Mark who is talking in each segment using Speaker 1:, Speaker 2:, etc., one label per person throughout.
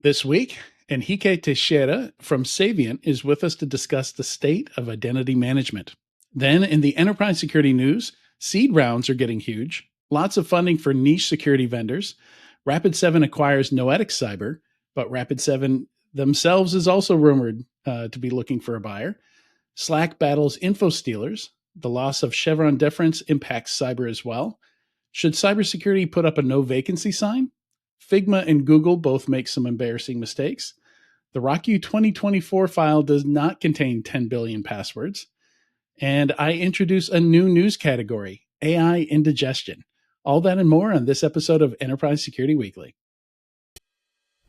Speaker 1: This week, Henrique Teixeira from Saviynt is with us to discuss the state of identity management. Then, in the enterprise security news, seed rounds are getting huge, lots of funding for niche security vendors. Rapid7 acquires Noetics Cyber, but Rapid7 themselves is also rumored to be looking for a buyer. Slack battles Infostealers. The loss of Chevron deference impacts cyber as well. Should cybersecurity put up a no vacancy sign? Figma and Google both make some embarrassing mistakes. The RockU 2024 file does not contain 10 billion passwords. And I introduce a new news category, AI indigestion. All that and more on this episode of Enterprise Security Weekly.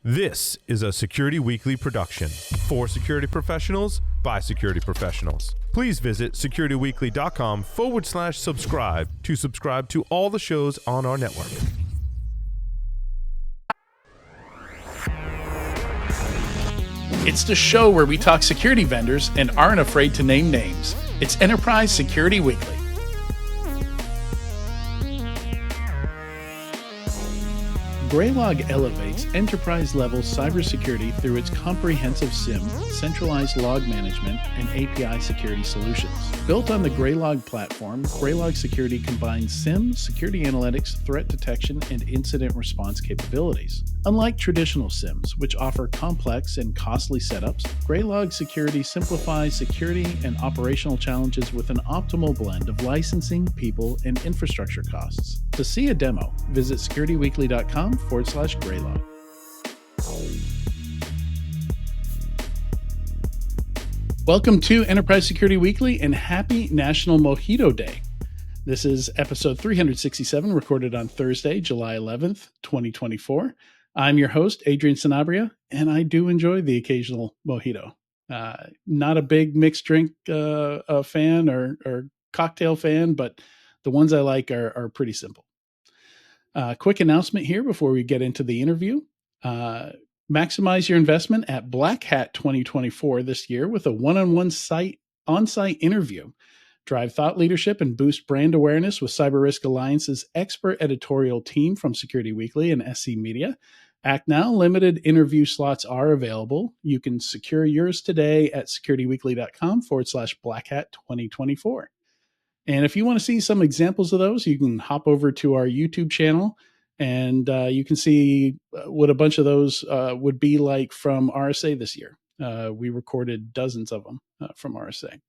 Speaker 2: This is a Security Weekly production for security professionals by security professionals. Please visit securityweekly.com/subscribe to subscribe to all the shows on our network.
Speaker 1: It's the show where we talk security vendors and aren't afraid to name names. It's Enterprise Security Weekly. Graylog elevates enterprise-level cybersecurity through its comprehensive SIEM, centralized log management, and API security solutions. Built on the Graylog platform, Graylog Security combines SIEM, security analytics, threat detection, and incident response capabilities. Unlike traditional SIEMs, which offer complex and costly setups, Graylog Security simplifies security and operational challenges with an optimal blend of licensing, people, and infrastructure costs. To see a demo, visit securityweekly.com/Graylog. Welcome to Enterprise Security Weekly and happy National Mojito Day. This is episode 367, recorded on Thursday, July 11th, 2024. I'm your host, Adrian Sanabria, and I do enjoy the occasional mojito. Not a big mixed drink fan or cocktail fan, but the ones I like are pretty simple. Quick announcement here before we get into the interview. Maximize your investment at Black Hat 2024 this year with a one-on-one on-site interview. Drive thought leadership and boost brand awareness with Cyber Risk Alliance's expert editorial team from Security Weekly and SC Media. Act now. Limited interview slots are available. You can secure yours today at securityweekly.com/Black Hat 2024. And if you want to see some examples of those, you can hop over to our YouTube channel and you can see what a bunch of those would be like from RSA this year. We recorded dozens of them from RSA.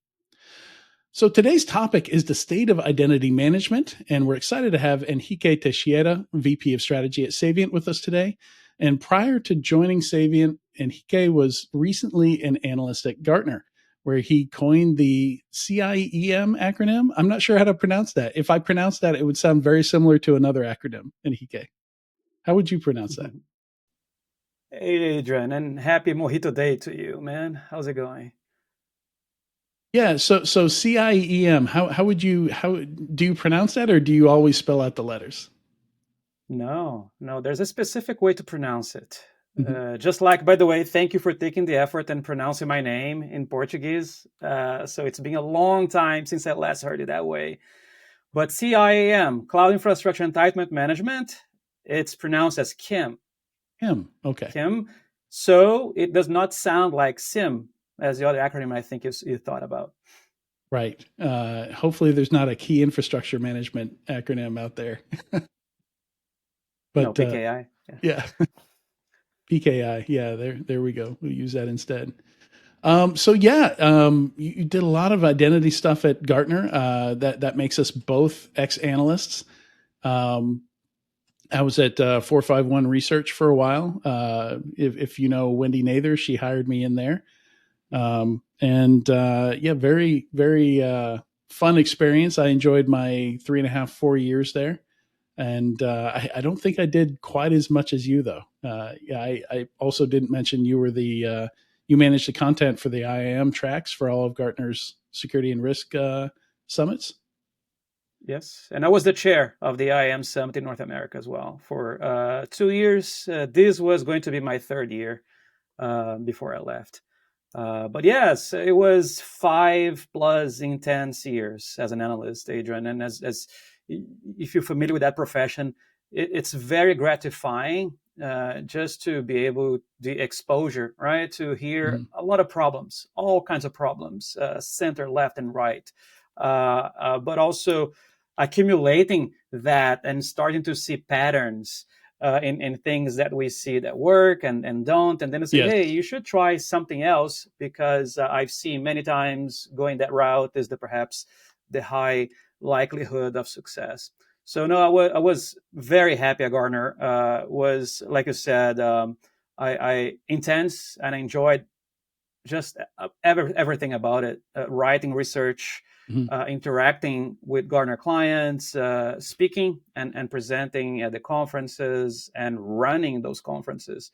Speaker 1: So today's topic is the state of identity management, and we're excited to have Henrique Teixeira, VP of Strategy at Saviynt, with us today. And prior to joining Saviynt, Henrique was recently an analyst at Gartner, where he coined the CIEM acronym. I'm not sure how to pronounce that. If I pronounce that, it would sound very similar to another acronym. Henrique, how would you pronounce that?
Speaker 3: Hey, Adrian, and happy Mojito Day to you, man. How's it going?
Speaker 1: Yeah, so CIEM, how do you pronounce that, or do you always spell out the letters?
Speaker 3: No, there's a specific way to pronounce it. Just like, by the way, thank you for taking the effort and pronouncing my name in Portuguese. So it's been a long time since I last heard it that way. But CIAM, Cloud Infrastructure Entitlement Management, it's pronounced as KIM.
Speaker 1: KIM, okay.
Speaker 3: KIM. So it does not sound like SIM as the other acronym I think you thought about.
Speaker 1: Right. Hopefully there's not a key infrastructure management acronym out there.
Speaker 3: But no, PKI.
Speaker 1: Yeah. PKI. Yeah, there we go. We'll use that instead. You did a lot of identity stuff at Gartner. That makes us both ex-analysts. I was at 451 Research for a while. If you know Wendy Nather, she hired me in there. Very, very fun experience. I enjoyed my 3.5-4 years there. And I don't think I did quite as much as you, though. I also didn't mention you were you managed the content for the IAM tracks for all of Gartner's security and risk summits.
Speaker 3: Yes, and I was the chair of the IAM Summit in North America as well for 2 years. This was going to be my third year before I left. But yes, it was 5+ intense years as an analyst, Adrian. And as if you're familiar with that profession, it's very gratifying just to be able the exposure, right, to hear
Speaker 1: Mm-hmm.
Speaker 3: a lot of problems, all kinds of problems, center, left, and right, but also accumulating that and starting to see patterns in things that we see that work and don't, and then say,
Speaker 1: Yes.
Speaker 3: hey, you should try something else, because I've seen many times going that route is the perhaps the high likelihood of success. So no, I was very happy at Gartner. Was, like you said, I intense, and I enjoyed just everything about it. Writing research,
Speaker 1: Mm-hmm.
Speaker 3: interacting with Gartner clients, speaking and presenting at the conferences and running those conferences.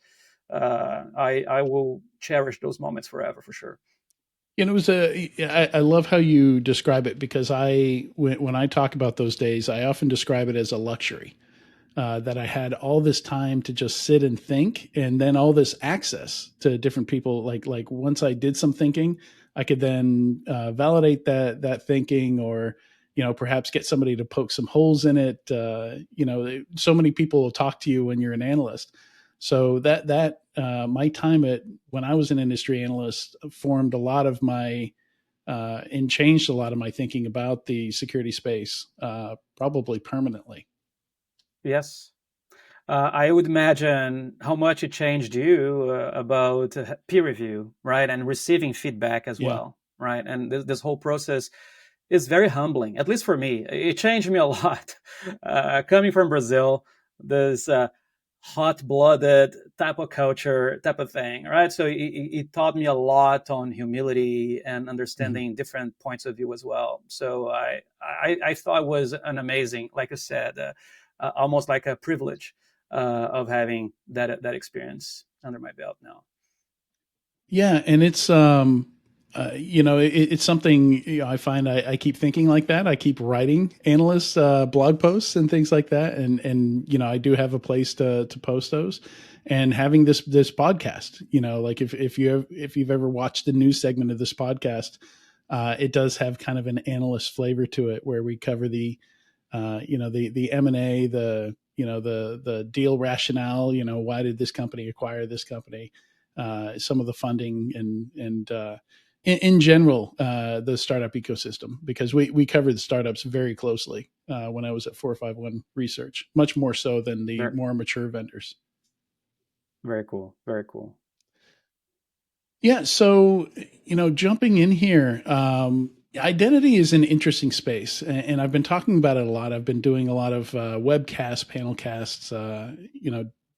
Speaker 3: I will cherish those moments forever, for sure.
Speaker 1: And it was I love how you describe it, because when I talk about those days, I often describe it as a luxury. That I had all this time to just sit and think, and then all this access to different people. Like once I did some thinking, I could then validate that thinking, or perhaps get somebody to poke some holes in it. So many people will talk to you when you're an analyst. So that my time when I was an industry analyst formed a lot of my and changed a lot of my thinking about the security space, probably permanently.
Speaker 3: Yes. I would imagine how much it changed you about peer review, right? And receiving feedback as
Speaker 1: Yeah.
Speaker 3: well, right? And this whole process is very humbling, at least for me. It changed me a lot. Coming from Brazil, this hot-blooded type of culture, type of thing, right? So it taught me a lot on humility and
Speaker 1: Mhm.
Speaker 3: understanding different points of view as well. So I thought it was an amazing, like I said, almost like a privilege of having that experience under my belt now.
Speaker 1: Yeah, and it's it's something I find I keep thinking like that. I keep writing analysts blog posts and things like that, and I do have a place to post those, and having this podcast. Like if you've ever watched the news segment of this podcast, it does have kind of an analyst flavor to it, where we cover the M&A, the deal rationale. Why did this company acquire this company? Some of the funding, and in general, the startup ecosystem, because we covered the startups very closely when I was at 451 Research, much more so than the
Speaker 3: Very,
Speaker 1: more mature vendors.
Speaker 3: very cool. Very cool.
Speaker 1: Yeah. So, jumping in here, identity is an interesting space, and I've been talking about it a lot. I've been doing a lot of webcasts, panel casts,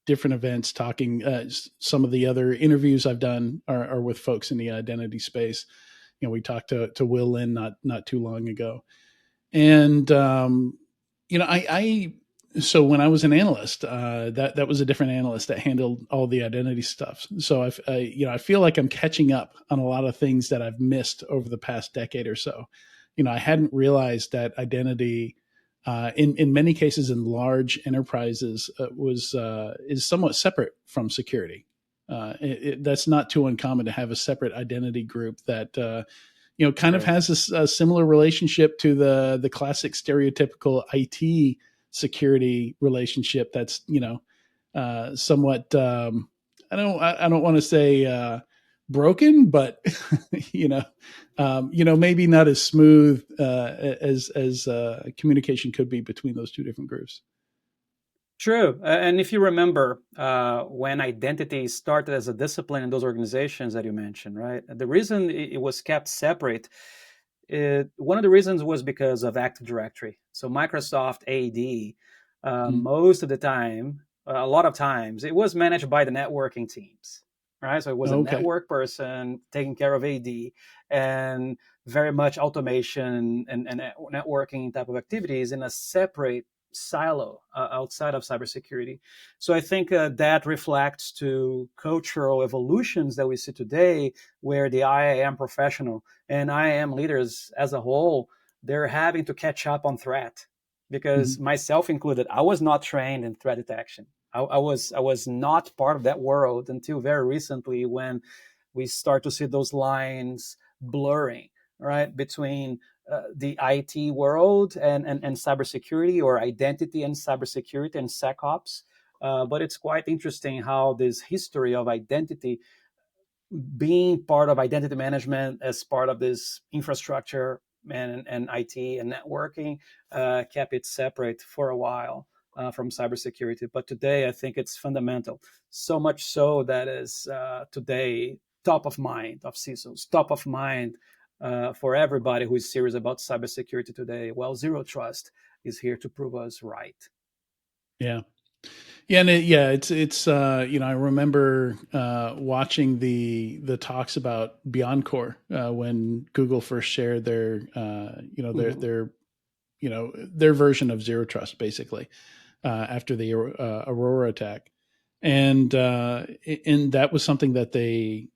Speaker 1: different events, talking. Some of the other interviews I've done are with folks in the identity space. We talked to Will Lynn not too long ago, and I so when I was an analyst, that was a different analyst that handled all the identity stuff. So I feel like I'm catching up on a lot of things that I've missed over the past decade or so. I hadn't realized that identity, in many cases in large enterprises, was is somewhat separate from security. That's not too uncommon to have a separate identity group that kind of
Speaker 3: True.
Speaker 1: has a similar relationship to the classic stereotypical IT security relationship. That's somewhat I don't want to say broken, but you know maybe not as smooth as communication could be between those two different groups.
Speaker 3: True. And if you remember, when identity started as a discipline in those organizations that you mentioned, right? The reason it was kept separate, one of the reasons was because of Active Directory. So Microsoft AD,
Speaker 1: Mm.
Speaker 3: most of the time, a lot of times, it was managed by the networking teams, right? So it was a
Speaker 1: Okay.
Speaker 3: network person taking care of AD, and very much automation and networking type of activities in a separate silo outside of cybersecurity. So I think that reflects to cultural evolutions that we see today, where the IAM professional and IAM leaders as a whole, they're having to catch up on threat. Because
Speaker 1: Mhm.
Speaker 3: myself included, I was not trained in threat detection. I was not part of that world until very recently, when we start to see those lines blurring, right, between the IT world and cybersecurity, or identity and cybersecurity and SecOps, But it's quite interesting how this history of identity being part of identity management as part of this infrastructure and IT and networking kept it separate for a while from cybersecurity. But today, I think it's fundamental. So much so that is today top of mind of CISOs, top of mind for everybody who is serious about cybersecurity today. Well, zero trust is here to prove us right.
Speaker 1: Yeah. Yeah, and it's I remember watching the talks about BeyondCore when Google first shared their their version of zero trust, basically after the Aurora attack, and that was something that they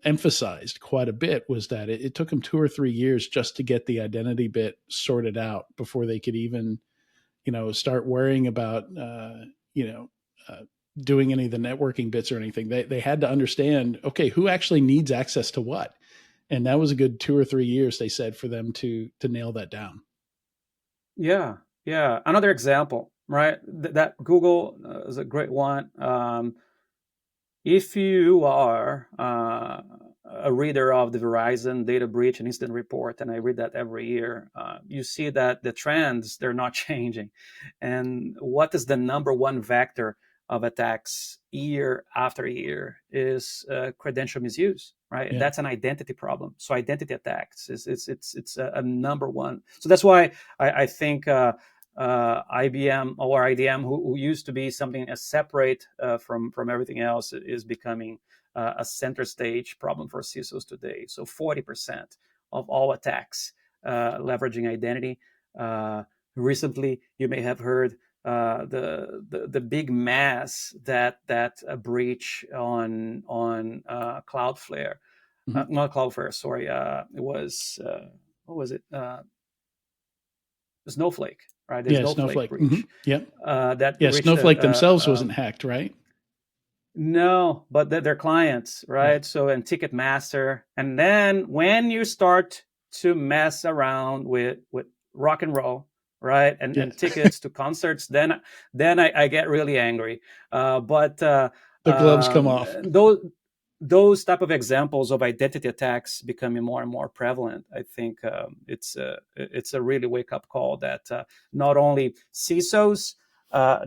Speaker 1: emphasized quite a bit, was that it took them 2 or 3 years just to get the identity bit sorted out before they could even start worrying about doing any of the networking bits or anything. They had to understand, okay, who actually needs access to what, and that was a good 2 or 3 years, they said, for them to nail that down.
Speaker 3: Yeah, yeah. Another example, right? That Google is a great one. If you are a reader of the Verizon data breach and incident report, and I read that every year, you see that the trends, they're not changing. And what is the number one vector of attacks year after year is credential misuse, right?
Speaker 1: Yeah.
Speaker 3: That's an identity problem. So identity attacks it's a number one. So that's why I think IBM or IDM, who used to be something as separate from everything else, is becoming a center stage problem for CISOs today. So 40% of all attacks leveraging identity. Recently, you may have heard the big mass that a breach on Cloudflare, not Cloudflare, sorry, it was what was it? Snowflake, right? The Snowflake breach.
Speaker 1: Mm-hmm. Yep.
Speaker 3: That reached
Speaker 1: Snowflake themselves wasn't hacked, right?
Speaker 3: No, but their clients, right? Yeah. So, and Ticketmaster. And then when you start to mess around with rock and roll, right, and tickets to concerts, then I get really angry. But
Speaker 1: the gloves come off.
Speaker 3: Those type of examples of identity attacks becoming more and more prevalent. I think it's a really wake up call that not only CISOs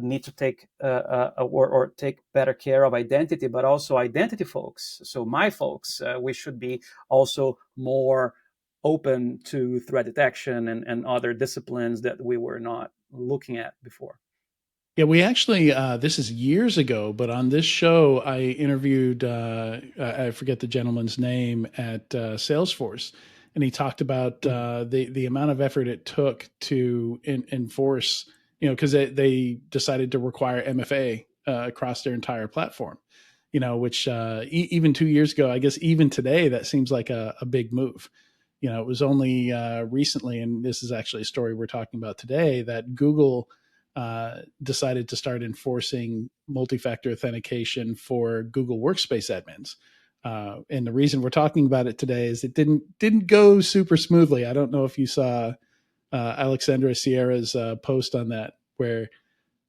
Speaker 3: need to take or take better care of identity, but also identity folks. So my folks, we should be also more open to threat detection and other disciplines that we were not looking at before.
Speaker 1: Yeah, we actually, this is years ago, but on this show, I interviewed, I forget the gentleman's name at Salesforce, and he talked about the amount of effort it took to enforce, because they decided to require MFA across their entire platform, which even 2 years ago, I guess even today, that seems like a big move. It was only recently, and this is actually a story we're talking about today, that Google decided to start enforcing multi-factor authentication for Google Workspace admins. And the reason we're talking about it today is it didn't go super smoothly. I don't know if you saw Alexandra Sierra's post on that, where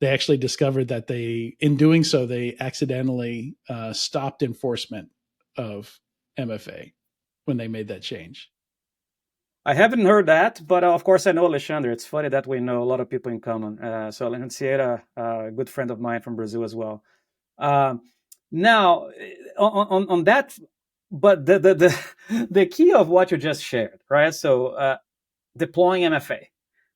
Speaker 1: they actually discovered that in doing so, they accidentally stopped enforcement of MFA when they made that change.
Speaker 3: I haven't heard that, but of course I know Alexandre. It's funny that we know a lot of people in common. So Alexandre Sierra, a good friend of mine from Brazil as well. Now, on that, but the key of what you just shared, right? So deploying MFA,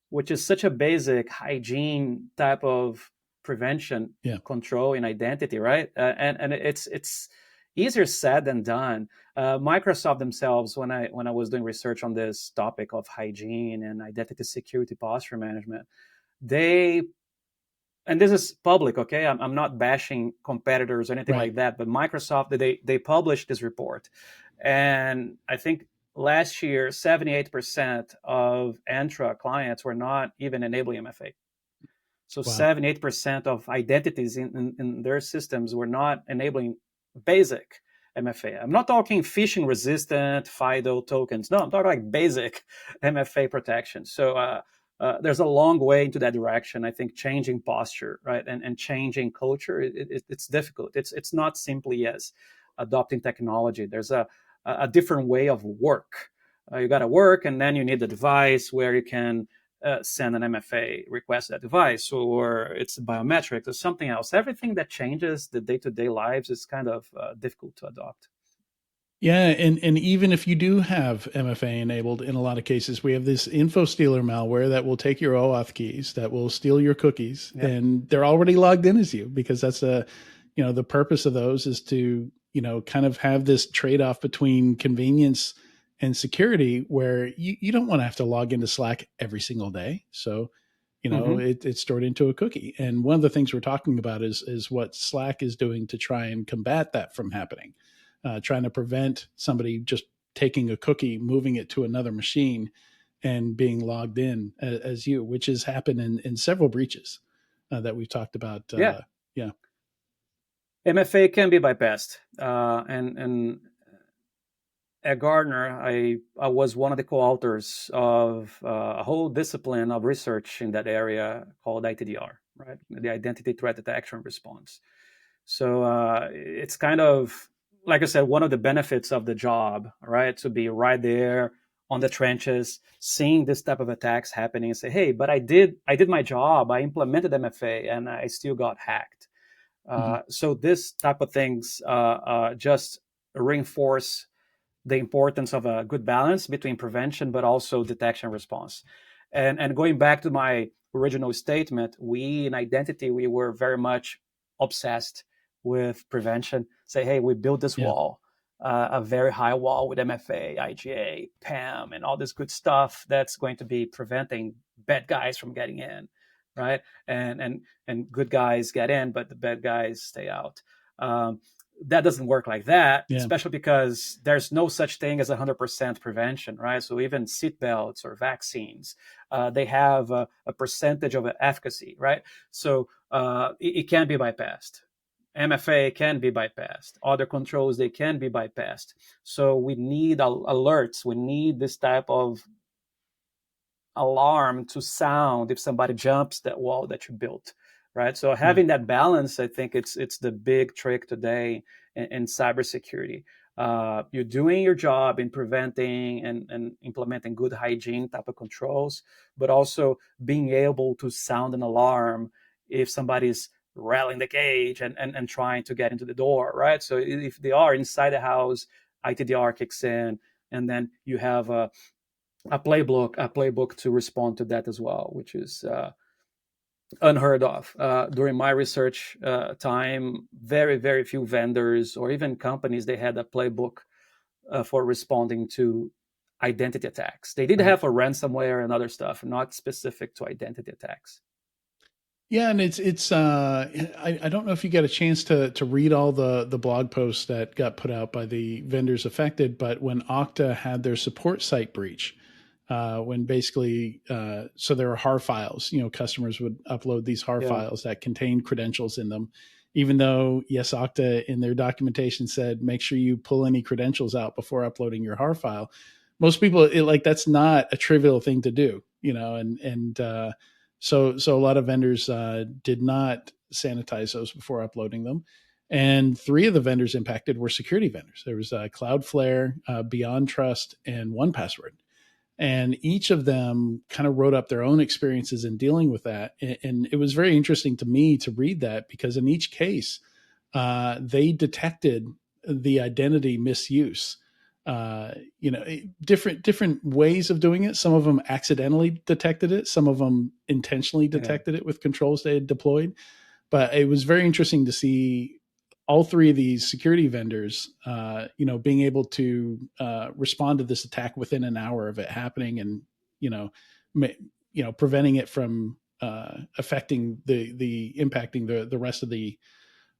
Speaker 3: which is such a basic hygiene type of prevention, control, and identity, right? And it's easier said than done. Microsoft themselves, when I was doing research on this topic of hygiene and identity security posture management, and this is public, okay? I'm not bashing competitors or anything like that, but Microsoft, they published this report, and I think last year 78% of Entra clients were not even enabling MFA. So 78% of identities in their systems were not enabling basic MFA. I'm not talking phishing resistant FIDO tokens. No, I'm talking like basic MFA protection. So there's a long way into that direction. I think changing posture, right, and changing culture, it's difficult. It's not simply as adopting technology. There's a different way of work. You got to work, and then you need a device where you can send an MFA request to that device, or it's biometric or something else. Everything that changes the day-to-day lives is kind of difficult to adopt.
Speaker 1: Yeah, and even if you do have MFA enabled, in a lot of cases, we have this Infostealer malware that will take your OAuth keys, that will steal your cookies,
Speaker 3: Yep.
Speaker 1: and they're already logged in as you, because that's the purpose of those is to, kind of have this trade-off between convenience and security, where you don't want to have to log into Slack every single day. So, it's stored into a cookie. And one of the things we're talking about is what Slack is doing to try and combat that from happening. Trying to prevent somebody just taking a cookie, moving it to another machine, and being logged in as you, which has happened in several breaches that we've talked about.
Speaker 3: Yeah.
Speaker 1: Yeah.
Speaker 3: MFA can be bypassed. And at Gartner, I was one of the co-authors of a whole discipline of research in that area called ITDR, right? The Identity Threat Detection Response. So it's kind of, like I said, one of the benefits of the job, right? To be right there on the trenches, seeing this type of attacks happening, and say, hey, but I did my job. I implemented MFA, and I still got hacked. So this type of things just reinforce the importance of a good balance between prevention but also detection response. And going back to my original statement, we in identity, we were very much obsessed with prevention. Say, hey, we built this wall, a very high wall with MFA, IGA, PAM, and all this good stuff that's going to be preventing bad guys from getting in, right? And good guys get in, but the bad guys stay out. That doesn't work like that, especially because there's no such thing as 100% prevention, right? So even seatbelts or vaccines, they have a percentage of efficacy, right? So it can be bypassed. MFA can be bypassed. Other controls, they can be bypassed. So we need alerts. We need this type of alarm to sound if somebody jumps that wall that you built, right? So having that balance, I think it's the big trick today in cybersecurity. You're doing your job in preventing and implementing good hygiene type of controls, but also being able to sound an alarm if somebody's rattling the cage and trying to get into the door, right? So if they are inside the house, ITDR kicks in, and then you have a playbook to respond to that as well, which is unheard of. During my research time, very, very few vendors or even companies, they had a playbook for responding to identity attacks. They did have a ransomware and other stuff, not specific to identity attacks.
Speaker 1: Yeah, and it's I don't know if you got a chance to read all the blog posts that got put out by the vendors affected, but when Okta had their support site breach, when basically so there were HAR files, customers would upload these HAR files that contained credentials in them, even though yes, Okta in their documentation said make sure you pull any credentials out before uploading your HAR file. Most people that's not a trivial thing to do, so a lot of vendors did not sanitize those before uploading them. And 3 of the vendors impacted were security vendors. There was Cloudflare, Beyond Trust, and 1Password. And each of them kind of wrote up their own experiences in dealing with that. And it was very interesting to me to read that, because in each case, they detected the identity misuse. Different ways of doing it. Some of them accidentally detected it. Some of them intentionally detected it with controls they had deployed. But it was very interesting to see all 3 of these security vendors, being able to respond to this attack within an hour of it happening, and preventing it from affecting the impacting the rest of the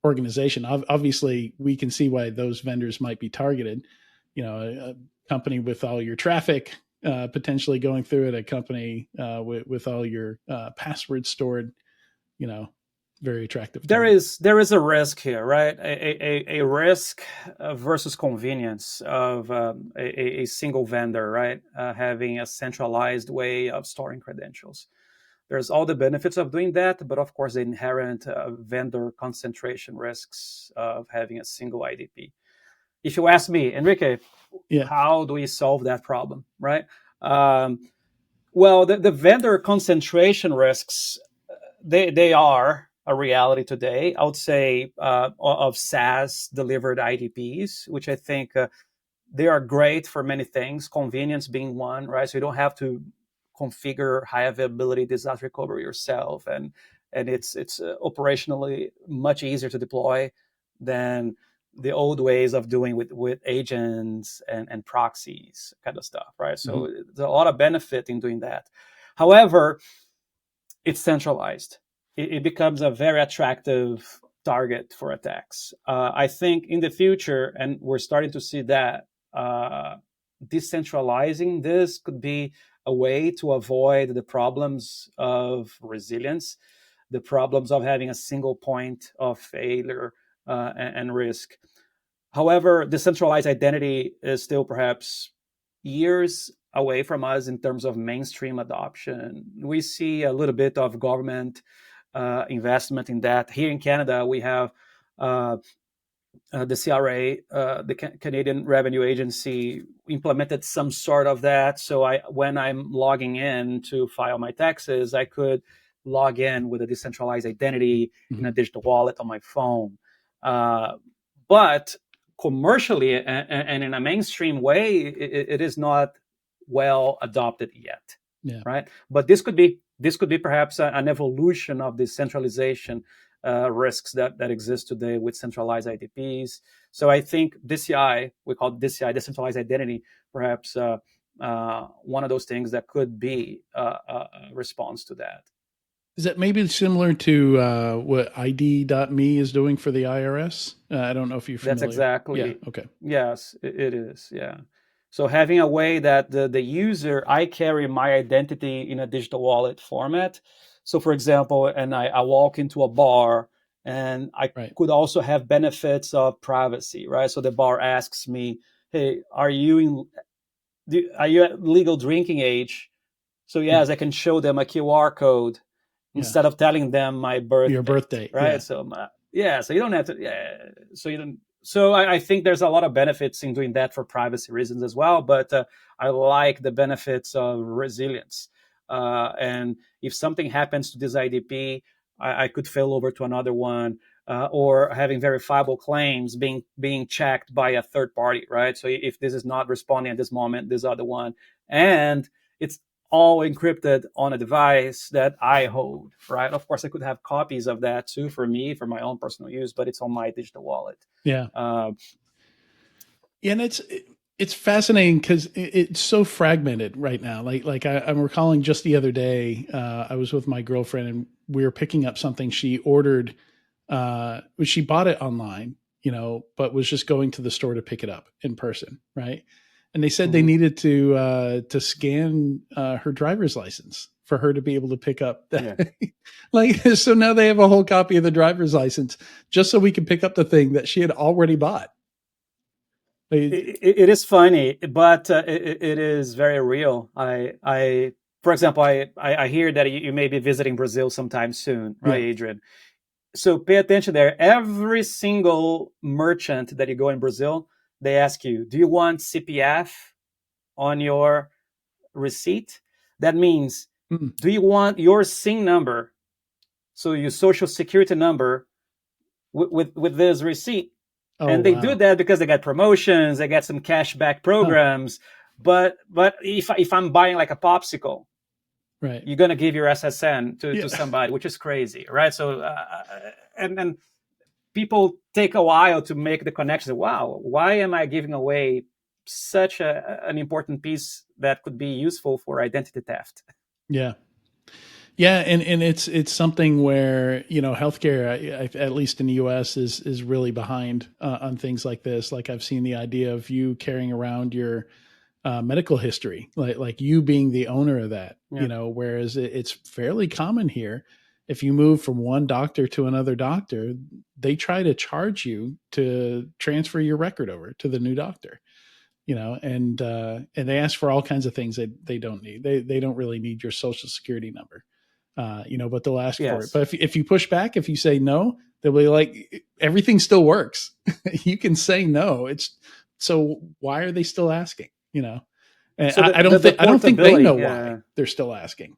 Speaker 1: organization. Obviously, we can see why those vendors might be targeted. A company with all your traffic potentially going through it, a company with all your passwords stored, very attractive.
Speaker 3: There is a risk here, right? A risk versus convenience of a single vendor, right? Having a centralized way of storing credentials. There's all the benefits of doing that, but of course the inherent vendor concentration risks of having a single IdP. If you ask me, Henrique, how do we solve that problem, right? Well, the vendor concentration risks, they are a reality today. I would say of SaaS delivered IdPs, which I think they are great for many things, convenience being one, right? So you don't have to configure high availability disaster recovery yourself, and it's operationally much easier to deploy than the old ways of doing with agents and proxies kind of stuff, right? So there's a lot of benefit in doing that. However, it's centralized. It becomes a very attractive target for attacks. I think in the future, and we're starting to see that, decentralizing this could be a way to avoid the problems of resilience, the problems of having a single point of failure and risk. However, decentralized identity is still perhaps years away from us in terms of mainstream adoption. We see a little bit of government investment in that. Here in Canada, we have the CRA, the Canadian Revenue Agency, implemented some sort of that. So when I'm logging in to file my taxes, I could log in with a decentralized identity in a digital wallet on my phone. But commercially and in a mainstream way, it is not well adopted yet, right? But this could be perhaps an evolution of the centralization risks that exist today with centralized IdPs. So I think DCI, we call DCI, decentralized identity, perhaps one of those things that could be a response to that.
Speaker 1: Is that maybe similar to what ID.me is doing for the IRS? I don't know if you're familiar.
Speaker 3: That's exactly.
Speaker 1: Yeah. Okay.
Speaker 3: Yes, it is. Yeah. So having a way that the user, I carry my identity in a digital wallet format. So for example, and I walk into a bar and I could also have benefits of privacy, right? So the bar asks me, hey, are you at legal drinking age? So yes, I can show them a QR code instead of telling them my birthday.
Speaker 1: Your birthday,
Speaker 3: right? So so you don't have to. So you don't. So I think there's a lot of benefits in doing that for privacy reasons as well. But I like the benefits of resilience. And if something happens to this IdP, I could fail over to another one, or having verifiable claims being checked by a third party, right? So if this is not responding at this moment, this other one, and it's all encrypted on a device that I hold, right? Of course, I could have copies of that too for me, for my own personal use, but it's on my digital wallet.
Speaker 1: Yeah. And it's fascinating because it's so fragmented right now. Like I'm recalling just the other day, I was with my girlfriend and we were picking up something she ordered. She bought it online, but was just going to the store to pick it up in person, right? And they said they needed to scan her driver's license for her to be able to pick up that. Yeah. So now they have a whole copy of the driver's license just so we can pick up the thing that she had already bought.
Speaker 3: It is funny, but it is very real. For example, I hear that you may be visiting Brazil sometime soon, right, Adrian? So pay attention there. Every single merchant that you go in Brazil, they ask you, do you want CPF on your receipt? That means, do you want your SIN number, so your social security number, with this receipt? And they do that because they get promotions, they get some cashback programs. But if I'm buying like a popsicle,
Speaker 1: right,
Speaker 3: you're gonna give your SSN to somebody, which is crazy, right? So and then people take a while to make the connection. Wow, why am I giving away such an important piece that could be useful for identity theft?
Speaker 1: Yeah. Yeah, and it's something where healthcare, at least in the U.S., is really behind on things like this. Like I've seen the idea of you carrying around your medical history, like you being the owner of that. Whereas it's fairly common here if you move from one doctor to another doctor, they try to charge you to transfer your record over to the new doctor, and they ask for all kinds of things that they don't need. They don't really need your social security number, but they'll ask for it.
Speaker 3: Yes.
Speaker 1: But if you push back, if you say no, they'll be like, everything still works. You can say no. So why are they still asking? And
Speaker 3: So
Speaker 1: I don't think they know why they're still asking.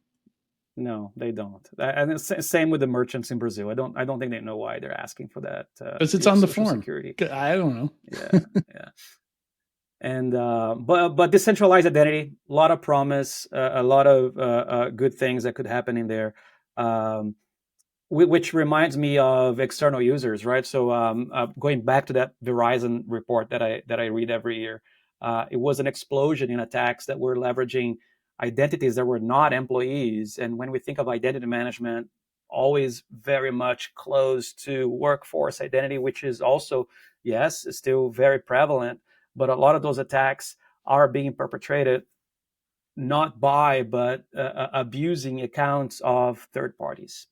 Speaker 3: No, they don't. And it's same with the merchants in Brazil. I don't think they know why they're asking for that.
Speaker 1: Because it's on the
Speaker 3: Social
Speaker 1: form.
Speaker 3: Security.
Speaker 1: I don't know.
Speaker 3: Yeah. And but decentralized identity, a lot of promise, a lot of good things that could happen in there. Which reminds me of external users, right? So going back to that Verizon report that I read every year, it was an explosion in attacks that were leveraging identities that were not employees. And when we think of identity management, always very much close to workforce identity, which is also, yes, still very prevalent, but a lot of those attacks are being perpetrated not by, but abusing accounts of third parties.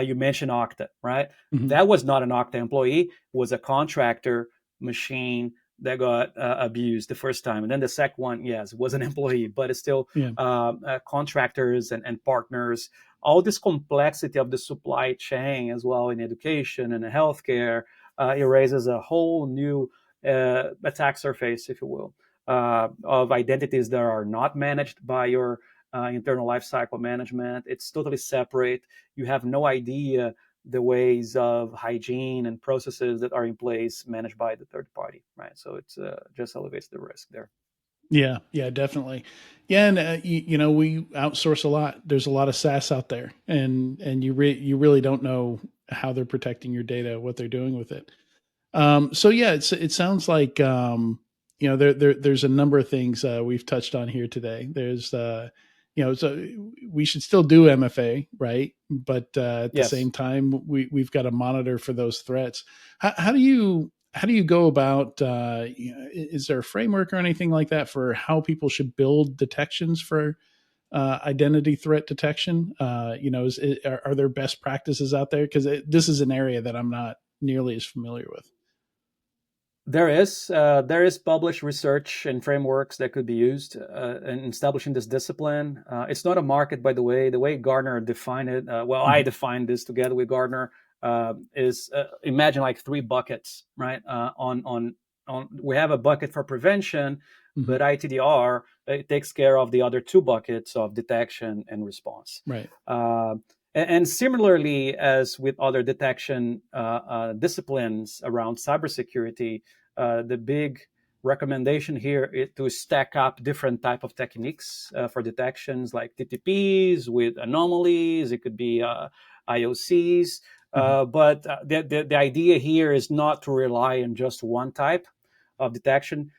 Speaker 3: You mentioned Okta, right?
Speaker 1: Mm-hmm.
Speaker 3: That was not an Okta employee, it was a contractor machine that got abused the first time. And then the second one, yes, was an employee, but it's still contractors and partners. All this complexity of the supply chain as well in education and healthcare, it raises a whole new attack surface, if you will, of identities that are not managed by your internal lifecycle management. It's totally separate. You have no idea the ways of hygiene and processes that are in place managed by the third party, right? So it's just elevates the risk there.
Speaker 1: Yeah, definitely. Yeah, and we outsource a lot. There's a lot of SaaS out there, and you really don't know how they're protecting your data, what they're doing with it. So yeah, it sounds like there's a number of things we've touched on here today. There's so we should still do MFA, right? But at the same time, we've got to monitor for those threats. How do you go about? Is there a framework or anything like that for how people should build detections for identity threat detection? Are there best practices out there? Because this is an area that I'm not nearly as familiar with.
Speaker 3: There is published research and frameworks that could be used in establishing this discipline. It's not a market, by the way. The way Gartner defined it, I defined this together with Gartner, is imagine like three buckets, right? On we have a bucket for prevention, but ITDR it takes care of the other two buckets of detection and response.
Speaker 1: Right.
Speaker 3: And similarly, as with other detection disciplines around cybersecurity, the big recommendation here is to stack up different type of techniques for detections, like TTPs with anomalies. It could be IOCs. But the idea here is not to rely on just one type of detection.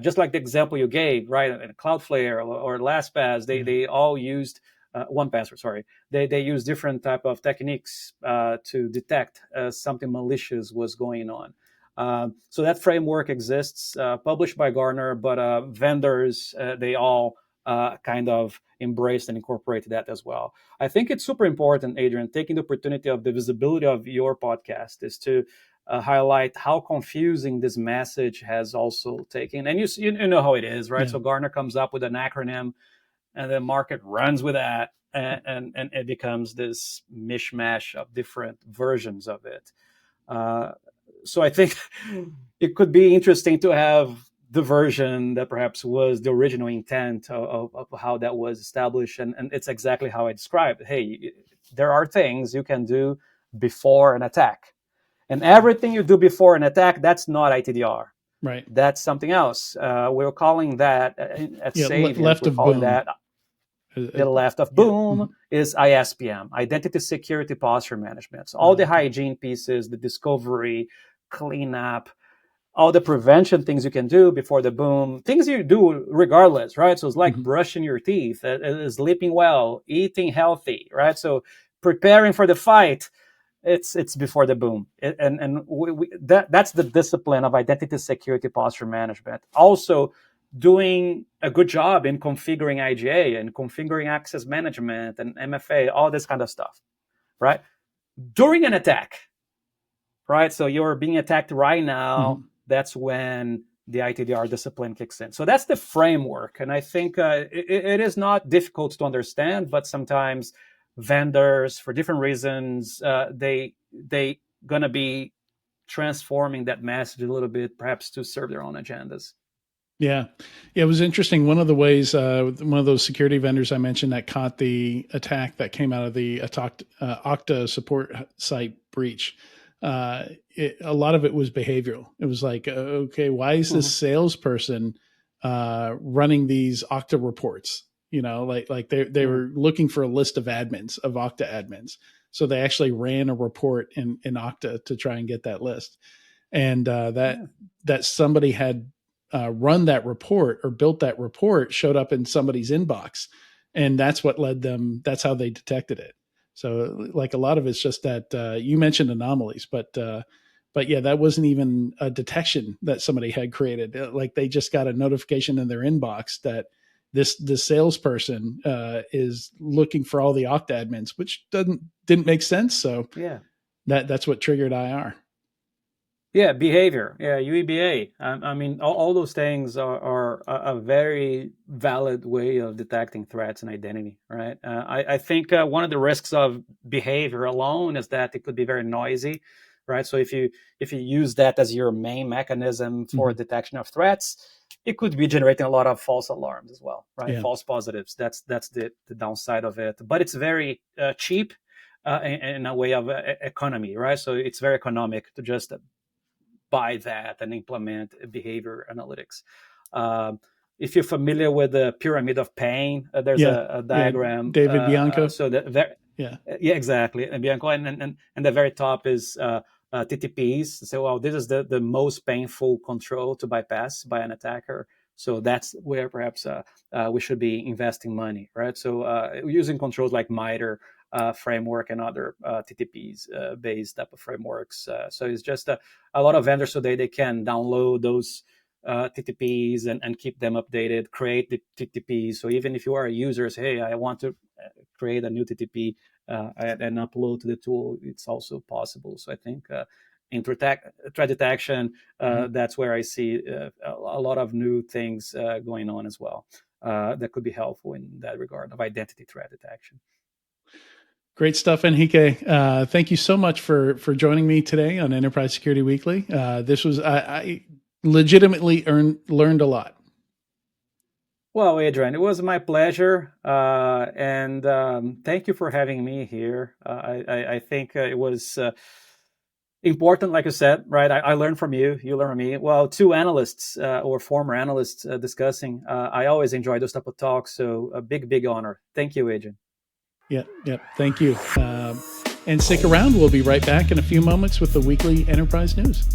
Speaker 3: Just like the example you gave, right? Cloudflare or LastPass, they all used 1Password. Sorry, they use different type of techniques to detect something malicious was going on. So that framework exists, published by Gartner, but vendors they all kind of embraced and incorporated that as well. I think it's super important, Adrian, taking the opportunity of the visibility of your podcast is to highlight how confusing this message has also taken. And you know how it is, right? So Gartner comes up with an acronym, and the market runs with that, and it becomes this mishmash of different versions of it. So I think it could be interesting to have the version that perhaps was the original intent of how that was established. And it's exactly how I described. Hey, there are things you can do before an attack. And everything you do before an attack, that's not ITDR.
Speaker 1: Right.
Speaker 3: That's something else. We're calling that at Saviynt,
Speaker 1: left of boom.
Speaker 3: That the left of boom is ISPM, Identity Security Posture Management. So all the hygiene pieces, the discovery, cleanup, all the prevention things you can do before the boom, things you do regardless, right? So it's like brushing your teeth, sleeping well, eating healthy, right? So preparing for the fight, it's before the boom. That's the discipline of identity security posture management. Also, doing a good job in configuring IGA and configuring access management and MFA, all this kind of stuff. right? During an attack, right? So you're being attacked right now. That's when the ITDR discipline kicks in. So that's the framework. And I think it is not difficult to understand, but sometimes vendors, for different reasons, they going to be transforming that message a little bit, perhaps to serve their own agendas.
Speaker 1: Yeah. It was interesting. One of the ways, one of those security vendors I mentioned that caught the attack that came out of the Okta support site breach, a lot of it was behavioral. It was like, okay, why is this salesperson running these Okta reports? You know, like they were looking for a list of admins, of Okta admins. So they actually ran a report in Okta to try and get that list. And that somebody had run that report or built that report showed up in somebody's inbox. And that's what led them, that's how they detected it. So like a lot of it's just that you mentioned anomalies, but yeah, that wasn't even a detection that somebody had created. Like they just got a notification in their inbox that this salesperson is looking for all the Okta admins, which didn't make sense. So
Speaker 3: yeah,
Speaker 1: that's what triggered IR.
Speaker 3: Yeah, behavior. Yeah, UEBA. I mean, all those things are a very valid way of detecting threats and identity, right? I think one of the risks of behavior alone is that it could be very noisy, right? So if you use that as your main mechanism for detection of threats, it could be generating a lot of false alarms as well, right? Yeah. False positives. That's the downside of it. But it's very cheap in a way of economy, right? So it's very economic to just buy that and implement behavior analytics. If you're familiar with the pyramid of pain, there's a diagram.
Speaker 1: David Bianco.
Speaker 3: So yeah, exactly. And Bianco, and the very top is TTPs. So, well, this is the most painful control to bypass by an attacker. So that's where perhaps we should be investing money, right? So using controls like MITRE framework and other TTPs based type of frameworks. So it's just a lot of vendors today, they can download those TTPs and keep them updated, create the TTPs. So even if you are a user, say, hey, I want to create a new TTP and upload to the tool, it's also possible. So I think in threat detection, that's where I see a lot of new things going on as well that could be helpful in that regard of identity threat detection.
Speaker 1: Great stuff, Henrique. Thank you so much for joining me today on Enterprise Security Weekly. This was I legitimately learned a lot.
Speaker 3: Well, Adrian, it was my pleasure, and thank you for having me here. I think it was important, like I said, right? I learned from you, you learn from me. Well, two analysts or former analysts discussing. I always enjoy those type of talks, so a big honor. Thank you, Adrian.
Speaker 1: Yeah. Thank you. And stick around. We'll be right back in a few moments with the weekly enterprise news.